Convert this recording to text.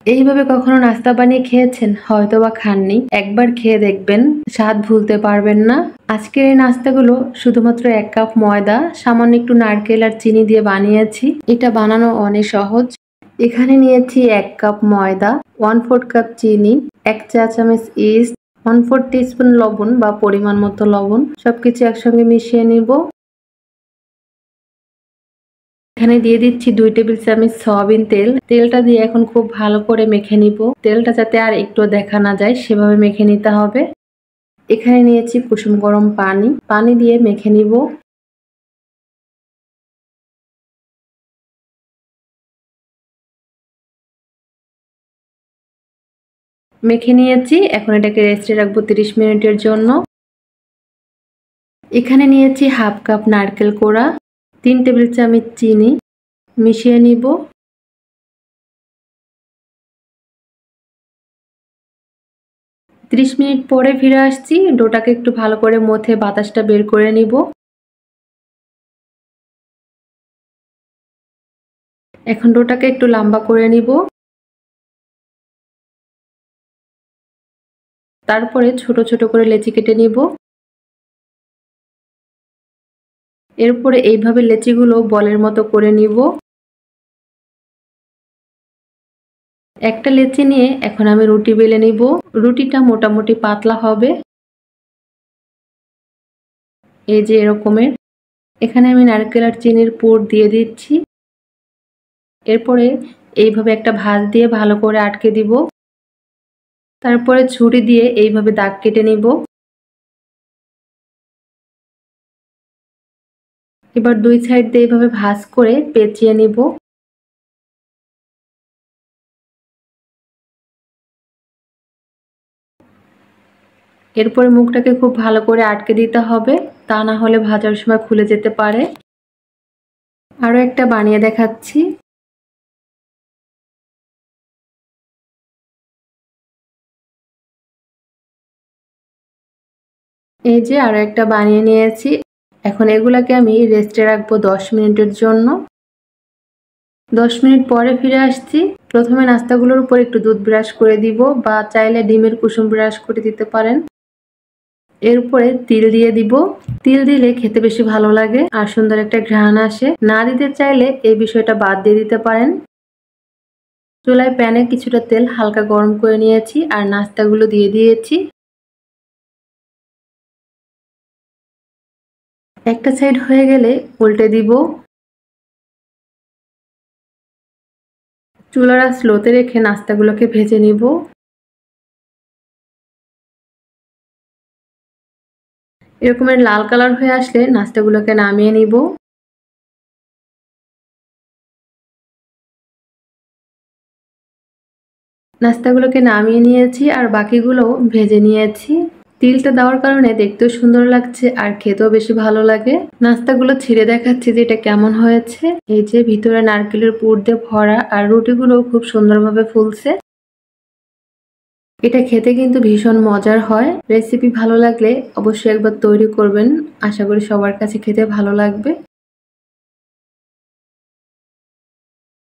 এইভাবে কখনো নাস্তা বানিয়ে খেয়েছেন? হয়তোবা খাননি, একবার খেয়ে দেখবেন, স্বাদ ভুলতে পারবেন না। আজকের এই নাস্তাগুলো শুধুমাত্র 1 কাপ ময়দা, সামান্য একটু নারকেল আর চিনি দিয়ে বানিয়েছি। এটা বানানো অনেক সহজ। এখানে নিয়েছি 1 কাপ ময়দা, 1/4 কাপ চিনি, 1 চা চামচ ইস্ট, 1/4 টিস্পুন লবণ বা পরিমাণ মতো লবণ, সবকিছু একসঙ্গে মিশিয়ে নিব। এখানে দিয়ে দিচ্ছি 2 টেবিল চামচ সয়াবিন তেল। তেলটা দিয়ে এখন খুব ভালো করে মেখে নিব। তেলটা যাতে আর একটু দেখা না যায় সেভাবে মেখে নিতে হবে। এখানে নিয়েছি কুসুম গরম পানি, পানি দিয়ে মেখে নিব। মেখে নিয়েছি, এখন এটাকে রেস্টে রাখবো 30 মিনিটের জন্য। এখানে নিয়েছি 1/2 কাপ নারকেল কোড়া, 3 টেবিল চামচ চিনি, মিশিয়ে নিব। 30 মিনিট পরে ফিরে আসছি। ডোটাকে একটু ভালো করে মথে বাতাসটা বের করে নিব। এখন ডোটাকে একটু লম্বা করে নিব। তারপরে ছোট ছোট করে লেচি কেটে নিব। এরপরে এইভাবে লেচিগুলো বলের মতো করে নিব। একটা লেচি নিয়ে এখন আমি রুটি বেলে নিব। রুটিটা মোটামুটি পাতলা হবে, এই যে এরকমের। এখানে আমি নারকেল আর চিনির পুর দিয়ে দিচ্ছি। এরপরে এইভাবে একটা ভাঁজ দিয়ে ভালো করে আটকে দিব। তারপরে ছুরি দিয়ে এইভাবে দাগ কেটে নিব। এবার 2 সাইড দিয়ে এইভাবে ভাঁজ করে পেঁচিয়ে নিব। এরপরে মুখটাকে খুব ভালো করে আটকে দিতে হবে, তা না হলে ভাজার সময় খুলে যেতে পারে। আরো একটা বানিয়ে দেখাচ্ছি। এই যে আরো একটা বানিয়ে নিয়েছি। এখন এগুলাকে আমি রেস্টে রাখবো 10 মিনিটের জন্য। 10 মিনিট পরে ফিরে আসছি। প্রথমে নাস্তাগুলোর উপর একটু দুধ ব্রাশ করে দিব বা চাইলে ডিমের কুসুম ব্রাশ করে দিতে পারেন। এর উপরে তিল দিয়ে দিব। তিল দিলে খেতে বেশি ভালো লাগে আর সুন্দর একটা ঘ্রাণ আসে। না দিতে চাইলে এই বিষয়টা বাদ দিয়ে দিতে পারেন। চুলায় প্যানে কিছুটা তেল হালকা গরম করে নিয়েছি আর নাস্তাগুলো দিয়ে দিয়েছি। একটা সাইড হয়ে গেলে উল্টে দিব। চুলাটা স্লোতে রেখে নাস্তাগুলোকে ভেজে নিব। এরকমের লাল কালার হয়ে আসলে নাস্তাগুলোকে নামিয়ে নিব। নাস্তাগুলোকে নামিয়ে নিয়েছি আর বাকিগুলোও ভেজে নিয়েছি। তিলটা দেওয়ার কারণে দেখতেও সুন্দর লাগছে আর খেতেও বেশি ভালো লাগে। নাস্তাগুলো ছিঁড়ে দেখাচ্ছি যে এটা কেমন হয়েছে। এই যে ভিতরে নারকেলের পুর দিয়ে ভরা আর রুটিগুলোও খুব সুন্দরভাবে ফুলছে। এটা খেতে কিন্তু ভীষণ মজার হয়। রেসিপি ভালো লাগলে অবশ্যই একবার তৈরি করবেন। আশা করি সবার কাছে খেতে ভালো লাগবে।